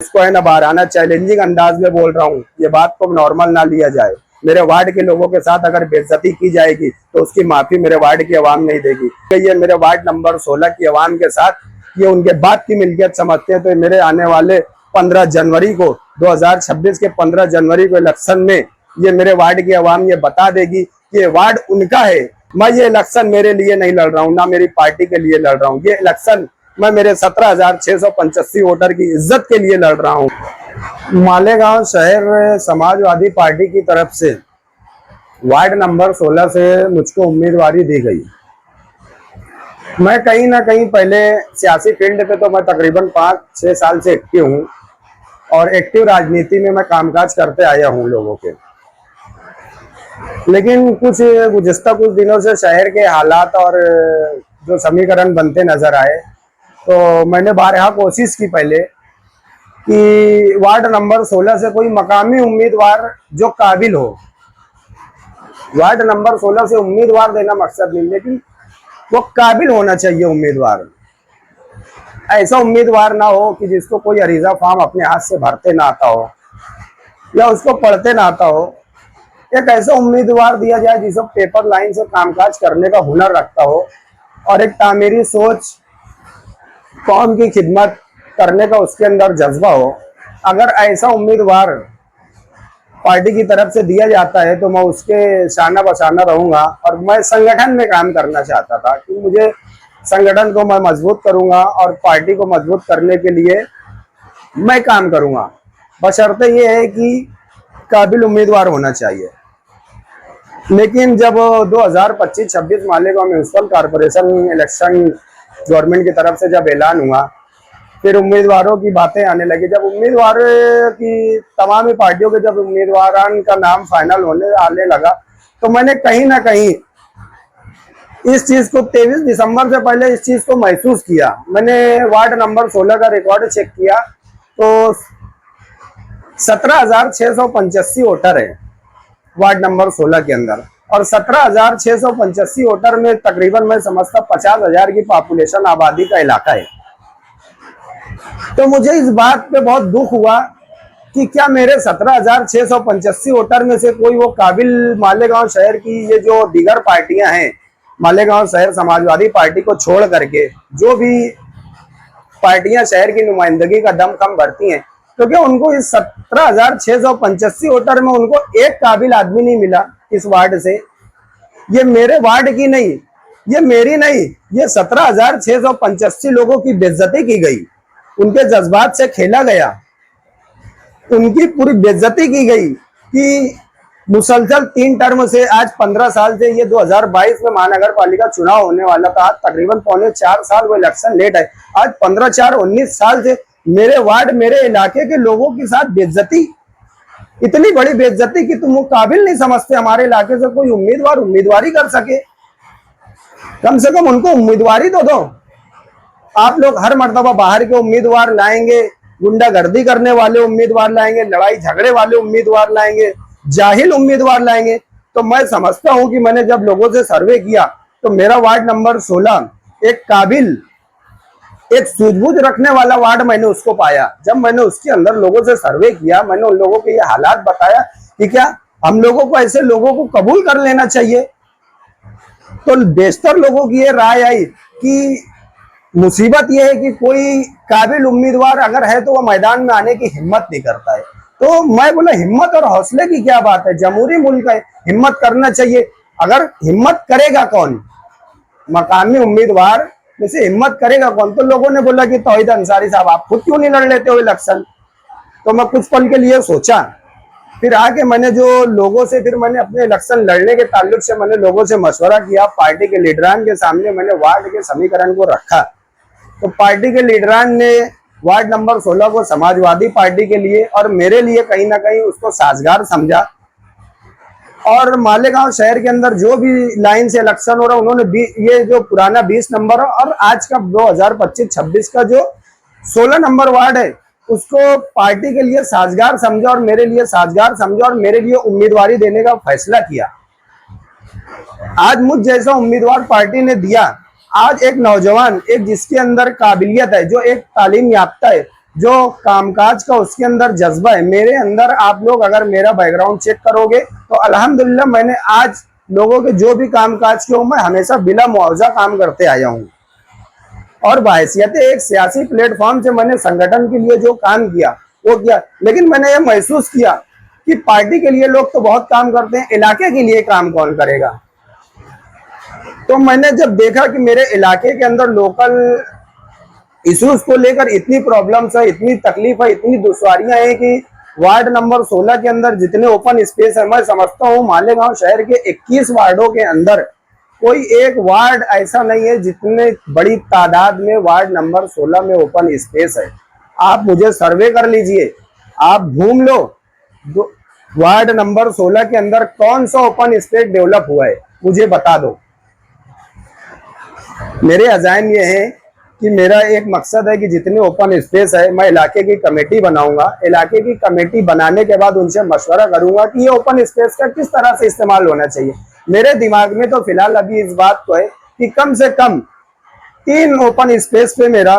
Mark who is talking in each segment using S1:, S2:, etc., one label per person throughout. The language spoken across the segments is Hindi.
S1: इसको है ना बहाराना चैलेंजिंग अंदाज में बोल रहा हूँ, ये बात को नॉर्मल ना लिया जाए। मेरे वार्ड के लोगों के साथ अगर बेइज्जती की जाएगी तो उसकी माफी मेरे वार्ड की आवाम नहीं देगी। ये मेरे वार्ड नंबर 16 की आवाम के साथ ये उनके बाप की मिल्कियत समझते हैं, तो मेरे आने वाले 15 जनवरी को 2026 के 15 जनवरी को इलेक्शन में ये मेरे वार्ड की आवाम ये बता देगी कि ये वार्ड उनका है। मैं ये इलेक्शन मेरे लिए नहीं लड़ रहा हूँ, ना मेरी पार्टी के लिए लड़ रहा हूँ। ये इलेक्शन मैं मेरे 17,685 वोटर की इज्जत के लिए लड़ रहा हूँ। मालेगांव शहर समाजवादी पार्टी की तरफ से वार्ड नंबर 16 से मुझको उम्मीदवारी दी गई। मैं कहीं ना कहीं पहले सियासी फील्ड पे तो मैं तकरीबन 5-6 साल से एक्टिव हूँ और एक्टिव राजनीति में मैं कामकाज करते आया हूँ लोगों के। लेकिन गुज़िश्ता कुछ दिनों से शहर के हालात और जो समीकरण बनते नजर आए, तो मैंने बारहा कोशिश की पहले कि वार्ड नंबर 16 से कोई मकामी उम्मीदवार जो काबिल हो, वार्ड नंबर 16 से उम्मीदवार देना मकसद नहीं, लेकिन वो काबिल होना चाहिए उम्मीदवार। ऐसा उम्मीदवार ना हो कि जिसको कोई अरीजा फॉर्म अपने हाथ से भरते ना आता हो या उसको पढ़ते ना आता हो। एक ऐसा उम्मीदवार दिया जाए जिसको पेपर लाइन से कामकाज करने का हुनर रखता हो और एक तामीरी सोच, कौम की खिदमत करने का उसके अंदर जज्बा हो। अगर ऐसा उम्मीदवार पार्टी की तरफ से दिया जाता है तो मैं उसके शाना बशाना रहूंगा। और मैं संगठन में काम करना चाहता था कि मुझे संगठन को मैं मजबूत करूंगा और पार्टी को मजबूत करने के लिए मैं काम करूंगा। बशर्ते ये है कि काबिल उम्मीदवार होना चाहिए। लेकिन जब 2025-26 Malegaon municipal corporation election government की तरफ से जब ऐलान हुआ, फिर उम्मीदवारों की बातें आने लगी। जब उम्मीदवार की तमाम ही पार्टियों के जब उम्मीदवार का नाम फाइनल होने आने लगा, तो मैंने कहीं ना कहीं इस चीज को 23 दिसंबर से पहले इस चीज को महसूस किया। मैंने वार्ड नंबर 16 का रिकॉर्ड चेक किया तो 17,685 वोटर है वार्ड नंबर 16 के अंदर, और 17,685 वोटर में तकरीबन मैं समझता 50,000 की पॉपुलेशन आबादी का इलाका है। तो मुझे इस बात पे बहुत दुख हुआ कि क्या मेरे 17,685 वोटर में से कोई वो काबिल मालेगांव शहर की ये जो दीगर पार्टियां हैं, मालेगांव शहर समाजवादी पार्टी को छोड़ करके जो भी पार्टियां शहर की नुमाइंदगी का दम कम भरती हैं, क्योंकि उनको इस 17,685 वोटर में उनको एक काबिल आदमी नहीं मिला इस वार्ड से। ये मेरे वार्ड की नहीं, ये मेरी नहीं, ये 17,685 लोगों की बेइज्जती की गई, उनके जज्बात से खेला गया, उनकी पूरी बेइज्जती की गई कि मुसलसल 3 टर्म से आज 15 साल से ये 2022 में महानगर पालिका चुनाव होने वाला था। आज तकरीबन 3.25 साल वो इलेक्शन लेट है। आज 15-4-19 साल से मेरे वार्ड, मेरे इलाके के लोगों के साथ बेइज्जती, इतनी बड़ी बेइज्जती कि तुम वो काबिल नहीं समझते हमारे इलाके से कोई उम्मीदवार उम्मीदवारी कर सके। कम से कम उनको उम्मीदवारी तो दो। आप लोग हर मर्तबा बाहर के उम्मीदवार लाएंगे, गुंडागर्दी करने वाले उम्मीदवार लाएंगे, लड़ाई झगड़े वाले उम्मीदवार लाएंगे, जाहिल उम्मीदवार लाएंगे। तो मैं समझता हूं कि मैंने जब लोगों से सर्वे किया तो मेरा वार्ड नंबर 16 एक काबिल, एक सूझबूझ रखने वाला वार्ड मैंने उसको पाया। जब मैंने उसके अंदर लोगों से सर्वे किया, मैंने उन लोगों के ये हालात बताया कि क्या हम लोगों को ऐसे लोगों को कबूल कर लेना चाहिए, तो बेशतर लोगों की ये राय आई कि मुसीबत यह है कि कोई काबिल उम्मीदवार अगर है तो वो मैदान में आने की हिम्मत नहीं करता है। तो मैं बोला हिम्मत और हौसले की क्या बात है, जमहूरी मुल्क है, हिम्मत करना चाहिए। अगर हिम्मत करेगा कौन, मकामी उम्मीदवार में से हिम्मत करेगा कौन? तो लोगों ने बोला कि तौहीद अंसारी साहब आप खुद क्यों नहीं लड़ लेते हो इलेक्शन। तो मैं कुछ पल के लिए सोचा, फिर आके मैंने जो लोगों से, फिर मैंने अपने इलेक्शन लड़ने के ताल्लुक से मैंने लोगों से मशवरा किया। पार्टी के लीडरान के सामने मैंने वार्ड के समीकरण को रखा, तो पार्टी के लीडरान ने वार्ड नंबर 16 को समाजवादी पार्टी के लिए और मेरे लिए कहीं ना कहीं उसको साजगार समझा। और मालेगांव शहर के अंदर जो भी लाइन से इलेक्शन हो रहा, उन्होंने ये जो पुराना 20 नंबर और आज का 2025-26 का जो 16 नंबर वार्ड है उसको पार्टी के लिए साजगार समझा और मेरे लिए साजगार समझा और मेरे लिए उम्मीदवारी देने का फैसला किया। आज मुझ जैसा उम्मीदवार पार्टी ने दिया। आज एक नौजवान, एक जिसके अंदर काबिलियत है, जो एक तालीम याफ्ता है, जो कामकाज का उसके अंदर जज्बा है मेरे अंदर। आप लोग अगर मेरा बैकग्राउंड चेक करोगे तो अल्हम्दुलिल्लाह मैंने आज लोगों के जो भी कामकाज किया मैं हमेशा बिला मुआवजा काम करते आया हूँ। और बहैसियत एक सियासी प्लेटफॉर्म से मैंने संगठन के लिए जो काम किया वो किया, लेकिन मैंने ये महसूस किया कि पार्टी के लिए लोग तो बहुत काम करते हैं, इलाके के लिए काम कौन करेगा। तो मैंने जब देखा कि मेरे इलाके के अंदर लोकल इश्यूज को लेकर इतनी प्रॉब्लम्स है, इतनी तकलीफ है, इतनी दुश्वारियां हैं कि वार्ड नंबर 16 के अंदर जितने ओपन स्पेस है, मैं समझता हूँ मालेगांव शहर के 21 वार्डों के अंदर कोई एक वार्ड ऐसा नहीं है जितने बड़ी तादाद में वार्ड नंबर 16 में ओपन स्पेस है। आप मुझे सर्वे कर लीजिए, आप घूम लो, वार्ड नंबर 16 के अंदर कौन सा ओपन स्पेस डेवलप हुआ है मुझे बता दो। मेरे अज़ाइम ये है कि मेरा एक मकसद है कि जितने ओपन स्पेस है मैं इलाके की कमेटी बनाऊंगा। इलाके की कमेटी बनाने के बाद उनसे मशवरा करूंगा कि ये ओपन स्पेस का किस तरह से इस्तेमाल होना चाहिए। मेरे दिमाग में तो फिलहाल अभी इस बात को है कि कम से कम 3 ओपन स्पेस पे मेरा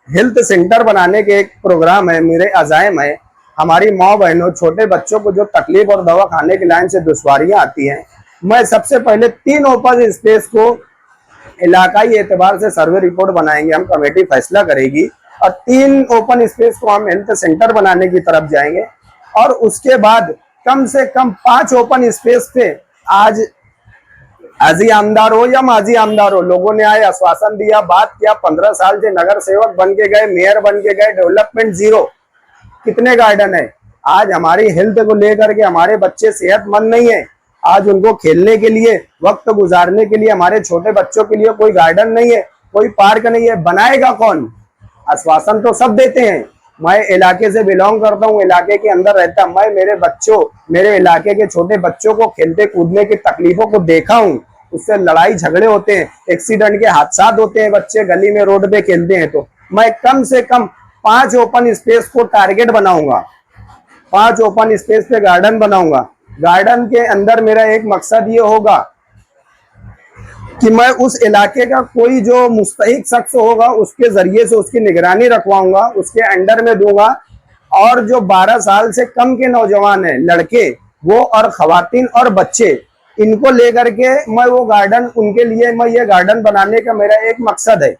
S1: हेल्थ सेंटर बनाने के एक प्रोग्राम है, मेरे अज़ाइम है। हमारी माँ बहनों छोटे बच्चों को जो तकलीफ और दवा खाने की लाइन से दुश्वारियां आती हैं, मैं सबसे पहले 3 ओपन स्पेस को इलाकाई एतबार से सर्वे रिपोर्ट बनाएंगे, हम कमेटी फैसला करेगी और 3 ओपन स्पेस को हम हेल्थ सेंटर बनाने की तरफ जाएंगे। और उसके बाद कम से कम 5 ओपन स्पेस पे आज आजी आमदार हो या माजी आमदार हो, लोगों ने आए आश्वासन दिया, बात किया, 15 साल से नगर सेवक बन के गए, मेयर बन के गए, डेवलपमेंट जीरो। कितने गार्डन है आज हमारी हेल्थ को लेकर के, हमारे बच्चे सेहतमंद नहीं है, आज उनको खेलने के लिए, वक्त गुजारने के लिए, हमारे छोटे बच्चों के लिए कोई गार्डन नहीं है, कोई पार्क नहीं है, बनाएगा कौन। आश्वासन तो सब देते हैं। मैं इलाके से बिलोंग करता हूँ, इलाके के अंदर रहता, मैं मेरे बच्चों, मेरे इलाके के छोटे बच्चों को खेलते कूदने की तकलीफों को देखा हूँ। उससे लड़ाई झगड़े होते हैं, एक्सीडेंट के हादसा होते हैं, बच्चे गली में रोड पे खेलते हैं। तो मैं कम से कम 5 ओपन स्पेस को टारगेट बनाऊंगा, 5 ओपन स्पेस पे गार्डन बनाऊंगा। गार्डन के अंदर मेरा एक मकसद ये होगा कि मैं उस इलाके का कोई जो मुस्तहिक शख्स होगा उसके जरिए से उसकी निगरानी रखवाऊंगा, उसके अंडर में दूंगा। और जो 12 साल से कम के नौजवान हैं, लड़के वो और खवातीन और बच्चे, इनको लेकर के मैं वो गार्डन उनके लिए मैं ये गार्डन बनाने का मेरा एक मकसद है,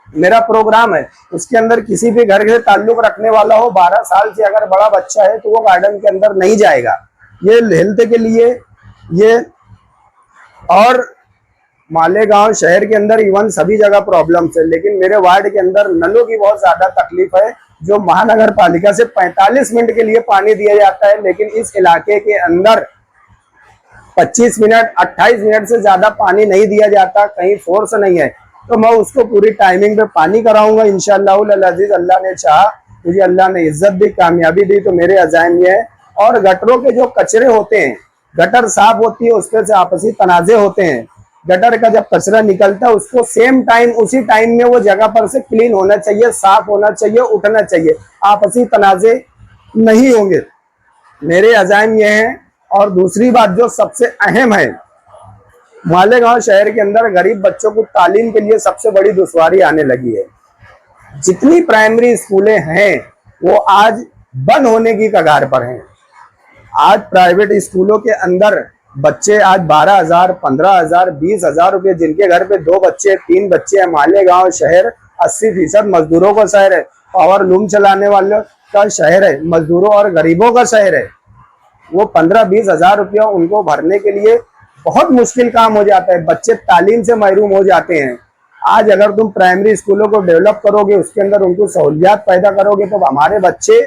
S1: मेरा प्रोग्राम है। उसके अंदर किसी भी घर से ताल्लुक रखने वाला हो, 12 साल से अगर बड़ा बच्चा है तो वो गार्डन के अंदर नहीं जाएगा। ये हेल्थ के लिए ये, और मालेगांव शहर के अंदर इवन सभी जगह प्रॉब्लम्स है, लेकिन मेरे वार्ड के अंदर नलों की बहुत ज्यादा तकलीफ है। जो महानगर पालिका से 45 मिनट के लिए पानी दिया जाता है, लेकिन इस इलाके के अंदर 25 मिनट 28 मिनट से ज्यादा पानी नहीं दिया जाता, कहीं फोर्स नहीं है। तो मैं उसको पूरी टाइमिंग पे पानी कराऊंगा इंशाअल्लाह अज़ीज़। अल्लाह ने चाहा, मुझे अल्लाह ने इज्जत दी, कामयाबी दी, तो मेरे अज़ाइम ये है। और गटरों के जो कचरे होते हैं, गटर साफ होती है, उसपे से आपसी तनाजे होते हैं। गटर का जब कचरा निकलता है उसको सेम टाइम, उसी टाइम में वो जगह पर से क्लीन होना चाहिए, साफ होना चाहिए, उठना चाहिए, आपसी तनाजे नहीं होंगे। मेरे अज़ाइम ये हैं। और दूसरी बात जो सबसे अहम है, मालेगांव शहर के अंदर गरीब बच्चों को तालीम के लिए सबसे बड़ी दुश्वारी आने लगी है। जितनी प्राइमरी स्कूलें हैं वो आज बंद होने की कगार पर हैं। आज प्राइवेट स्कूलों के अंदर बच्चे आज 12,000, 15,000, 20,000 रुपये, जिनके घर पे 2 बच्चे 3 बच्चे हैं। मालेगांव शहर 80% मजदूरों का शहर है, पावर लूम चलाने वालों का शहर है, मजदूरों और गरीबों का शहर है। वो 15-20 हजार रुपया उनको भरने के लिए बहुत मुश्किल काम हो जाता है, बच्चे तालीम से महरूम हो जाते हैं। आज अगर तुम प्राइमरी स्कूलों को डेवलप करोगे, उसके अंदर उनको सहूलियात पैदा करोगे, तो हमारे बच्चे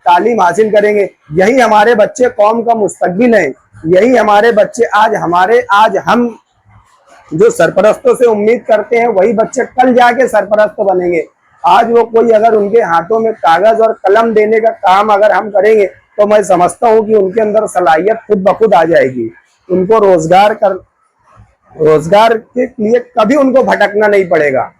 S1: तालीम हासिल करेंगे। यही हमारे बच्चे कौम का मुस्तकबिल हैं, यही हमारे बच्चे आज हम जो सरपरस्तों से उम्मीद करते हैं वही बच्चे कल जाके सरपरस्त बनेंगे। आज वो कोई अगर उनके हाथों में कागज और कलम देने का काम अगर हम करेंगे तो मैं समझता हूं कि उनके अंदर सलाहियत खुद ब खुद आ जाएगी। उनको रोजगार के लिए कभी उनको भटकना नहीं पड़ेगा।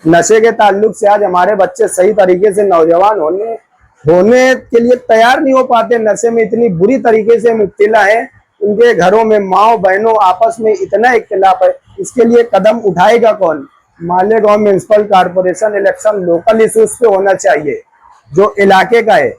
S1: नशे के ताल्लुक से आज हमारे बच्चे सही तरीके से नौजवान होने के लिए तैयार नहीं हो पाते, नशे में इतनी बुरी तरीके से मुब्तला है। उनके घरों में माओ बहनों आपस में इतना इख्तिलाफ है, इसके लिए कदम उठाएगा कौन? Malegaon municipal corporation election local issues पे होना चाहिए, जो इलाके का है।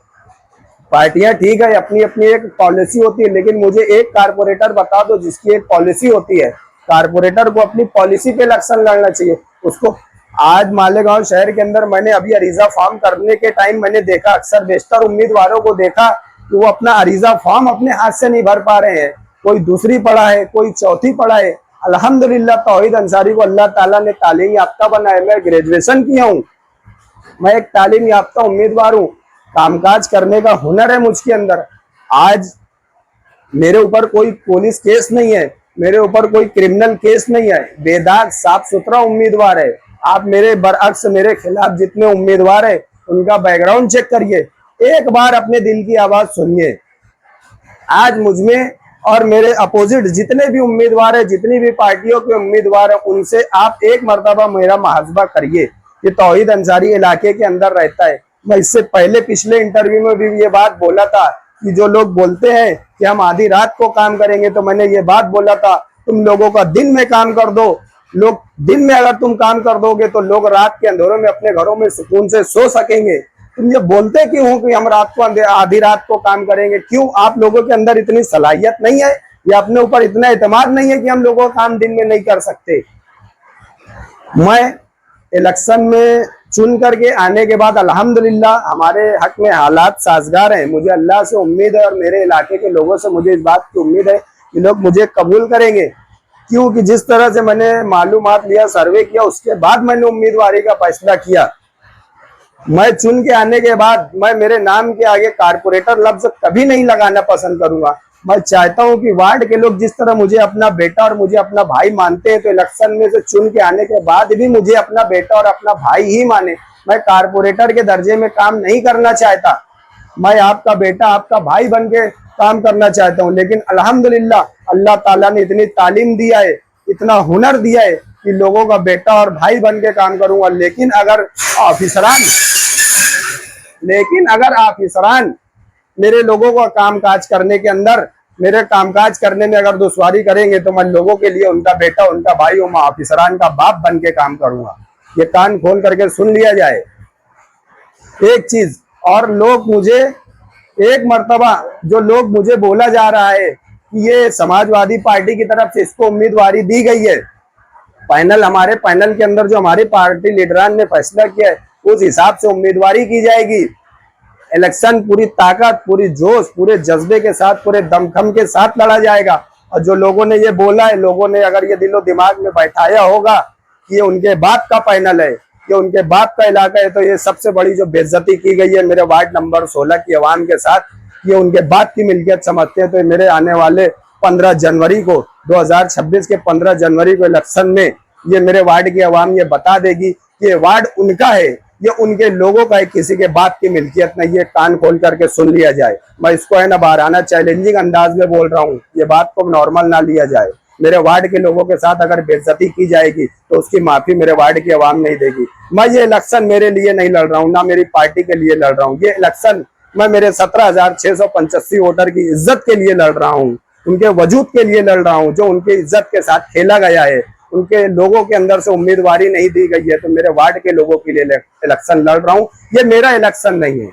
S1: पार्टियां ठीक है, अपनी अपनी एक पॉलिसी होती है, लेकिन मुझे एक कारपोरेटर बता दो जिसकी एक पॉलिसी होती है। कारपोरेटर को अपनी पॉलिसी पे इलेक्शन लड़ना चाहिए उसको। आज मालेगांव शहर के अंदर मैंने अभी अरीजा फॉर्म करने के टाइम मैंने देखा, अक्सर बेशतर उम्मीदवारों को देखा कि वो अपना अरीजा फॉर्म अपने हाथ से नहीं भर पा रहे हैं। कोई दूसरी पढ़ा है, कोई चौथी पढ़ा है। अल्हम्दुलिल्लाह तौहीद अंसारी को अल्लाह ताला ने तालीम याफ्ता बनाया। मैं ग्रेजुएशन किया हूँ, मैं एक तालीम याफ्ता उम्मीदवार हूँ, कामकाज करने का हुनर है मुझके अंदर। आज मेरे ऊपर कोई पुलिस केस नहीं है, मेरे ऊपर कोई क्रिमिनल केस नहीं है, बेदाग साफ सुथरा उम्मीदवार है। आप मेरे बरअक्स मेरे खिलाफ जितने उम्मीदवार है उनका बैकग्राउंड चेक करिए, एक बार अपने दिल की आवाज सुनिए। आज मुझमें और मेरे अपोजिट जितने भी उम्मीदवार है, जितनी भी पार्टियों के उम्मीदवार है, उनसे आप एक मर्तबा मेरा मुहासबा करिए कि तौहीद अंसारी इलाके के अंदर रहता है। मैं इससे पहले पिछले इंटरव्यू में भी ये बात बोला था कि जो लोग बोलते हैं कि हम आधी रात को काम करेंगे, तो मैंने ये बात बोला था तुम लोगों का दिन में काम कर दो। लोग दिन में अगर तुम काम कर दोगे तो लोग रात के अंधेरों में अपने घरों में सुकून से सो सकेंगे। तुम ये बोलते क्यों हो कि हम रात को आधी रात को काम करेंगे? क्यों आप लोगों के अंदर इतनी सलाहियत नहीं है या अपने ऊपर इतना एतमाद नहीं है कि हम लोगों का काम दिन में नहीं कर सकते? मैं इलेक्शन में चुन करके आने के बाद अल्हम्दुलिल्लाह हमारे हक में हालात साजगार हैं। मुझे अल्लाह से उम्मीद है और मेरे इलाके के लोगों से मुझे इस बात की उम्मीद है कि लोग मुझे कबूल करेंगे, क्योंकि जिस तरह से मैंने मालूमात लिया, सर्वे किया, उसके बाद मैंने उम्मीदवारी का फैसला किया। मैं चुन के आने के बाद मैं मेरे नाम के आगे कारपोरेटर लफ्ज कभी नहीं लगाना पसंद करूंगा। मैं चाहता हूं कि वार्ड के लोग जिस तरह मुझे अपना बेटा और मुझे अपना भाई मानते हैं, तो इलेक्शन में से चुन के आने के बाद भी मुझे अपना बेटा और अपना भाई ही माने। मैं कारपोरेटर के दर्जे में काम नहीं करना चाहता, मैं आपका बेटा आपका भाई बन के काम करना चाहता हूं। लेकिन अल्हम्दुलिल्लाह अल्लाह ताला ने इतनी तालीम दिया है, इतना हुनर दिया है कि लोगों का बेटा और भाई बन के काम करूंगा। लेकिन अगर ऑफिसरान मेरे लोगों का कामकाज करने के अंदर, मेरे कामकाज करने में अगर दुश्वारी करेंगे, तो मैं लोगों के लिए उनका बेटा उनका भाई और मैं ऑफिसरान का बाप बन के काम करूंगा। ये कान खोल करके सुन लिया जाए। एक चीज और, लोग मुझे एक मर्तबा जो लोग मुझे बोला जा रहा है कि ये समाजवादी पार्टी की तरफ से इसको उम्मीदवारी दी गई है, पैनल हमारे पैनल के अंदर जो हमारी पार्टी लीडरान ने फैसला किया है उस हिसाब से उम्मीदवारी की जाएगी। इलेक्शन पूरी ताकत, पूरी जोश, पूरे जज्बे के साथ, पूरे दमखम के साथ लड़ा जाएगा। और जो लोगों ने ये बोला है, लोगों ने अगर ये दिलो दिमाग में बैठाया होगा कि ये उनके बाप का पैनल है, ये उनके बाप का इलाका है, तो ये सबसे बड़ी जो बेइज्जती की गई है मेरे वार्ड नंबर 16 की आवाम के साथ, ये उनके बाप की मिल्कियत समझते हैं। तो मेरे आने वाले 15 जनवरी को 2026 के 15 जनवरी को इलेक्शन में ये मेरे वार्ड की आवाम ये बता देगी कि ये वार्ड उनका है, ये उनके लोगों का है, किसी के बाप की मिल्कियत नहीं। ये कान खोल करके सुन लिया जाए। मैं इसको है ना बहाराना चैलेंजिंग अंदाज में बोल रहा हूँ, ये बात को नॉर्मल ना लिया जाए। मेरे वार्ड के लोगों के साथ अगर बेइज्जती की जाएगी तो उसकी माफी मेरे वार्ड की आवाम नहीं देगी। मैं ये इलेक्शन मेरे लिए नहीं लड़ रहा हूँ, ना मेरी पार्टी के लिए लड़ रहा हूँ। ये इलेक्शन मैं मेरे 17,685 वोटर की इज्जत के लिए लड़ रहा हूँ, उनके वजूद के लिए लड़ रहा हूँ, जो उनकी इज्जत के साथ खेला गया है, उनके लोगों के अंदर से उम्मीदवारी नहीं दी गई है। तो मेरे वार्ड के लोगों के लिए इलेक्शन लड़ रहा हूँ। ये मेरा इलेक्शन नहीं है,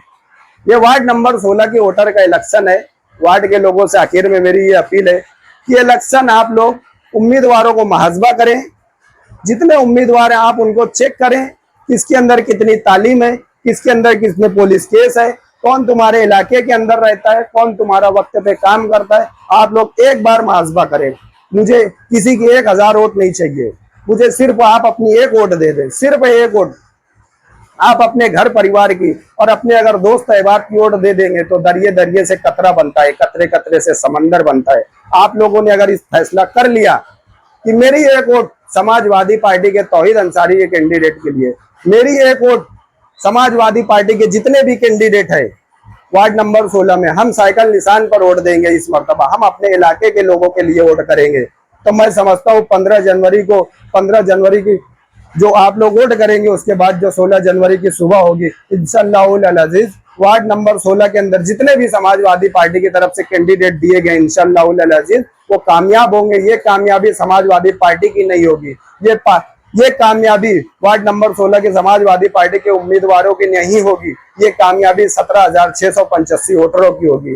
S1: ये वार्ड नंबर 16 की वोटर का इलेक्शन है। वार्ड के लोगों से आखिर में मेरी ये अपील है कि इलेक्शन आप लोग उम्मीदवारों को मुहासबा करें, जितने उम्मीदवार हैं आप उनको चेक करें, किसके अंदर कितनी तालीम है, किसके अंदर कितने पुलिस केस है, कौन तुम्हारे इलाके के अंदर रहता है, कौन तुम्हारा वक्त पे काम करता है। आप लोग एक बार मुहासबा करें। मुझे किसी की 1000 वोट नहीं चाहिए, मुझे सिर्फ आप अपनी एक वोट दे दें, सिर्फ एक वोट। आप अपने घर परिवार की और अपने अगर दोस्त अहबाब की वोट दे देंगे तो दरिये दरिये से कतरा बनता है, कतरे कतरे से समंदर बनता है। आप लोगों ने अगर इस फैसला कर लिया कि मेरी एक वोट समाजवादी पार्टी के तौहीद अंसारी के कैंडिडेट के लिए, मेरी एक वोट समाजवादी पार्टी के जितने भी कैंडिडेट है वार्ड नंबर 16 में, हम साइकिल निशान पर वोट देंगे। इस मर्तबा हम अपने इलाके के लोगों के लिए वोट करेंगे। तो मैं समझता हूँ 15 जनवरी की जो आप लोग वोट करेंगे, उसके बाद जो 16 जनवरी की सुबह होगी इंशाअल्लाह अज़ीज़, वार्ड नंबर 16 के अंदर जितने भी समाजवादी पार्टी की तरफ से कैंडिडेट दिए गए इंशाअल्लाह अज़ीज़ वो कामयाब होंगे। ये कामयाबी समाजवादी पार्टी की नहीं होगी, ये ये कामयाबी वार्ड नंबर 16 की समाजवादी पार्टी के उम्मीदवारों की नहीं होगी, ये कामयाबी 17,685 वोटरों की होगी।